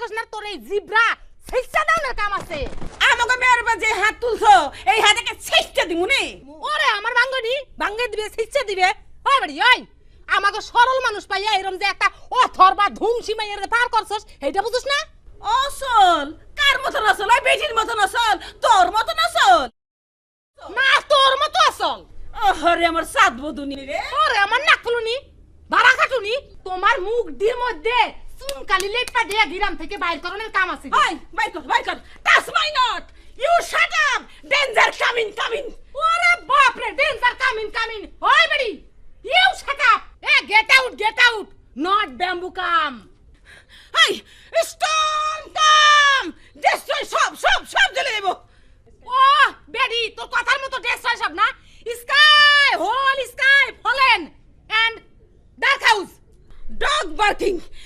পারস না তোর এই জিব্রা ছেইচা দাওনের কাম আছে। আমাকে মেয়ের বাজে হাত তুলছো, এই হাতকে ছেইচা দিমুনি। ওরে আমার ভাঙ্গনি ভাঙ্গে দিবে ছেইচা দিবে। ওই বাড়ি ওই আমাকে সরল মানুষ পাইয়া এরম যে একটা অথর বা ধুমসি মাইয়ের পার করছস এইটা বুঝছ না? অসল কার মতন আসল? ওই বেটির মতন আসল, তোর মতন আসল না তোর মতো আসল। ওরে আমার সাত বদুনি রে। ওরে আমার নাকলুনি বাড়া খাটুনি তোমার মুখ দিয়ে মধ্যে চুন কালি লেপটা দিয়ে গিরাম থেকে বাইর করানোর কাম আছে। হাই বাই কর touch my not, you shut up, danger coming. ওরে বাপ রে ডেঞ্জার কামিং ওই বাড়ি you shut up get out not bamboo come. High stone come, destroy সব জ্বলে দেব। ও বেডি তোর কথার মতো ডেস্ট্রয় সব না। Sky hole sky fallen and dark house dog barking.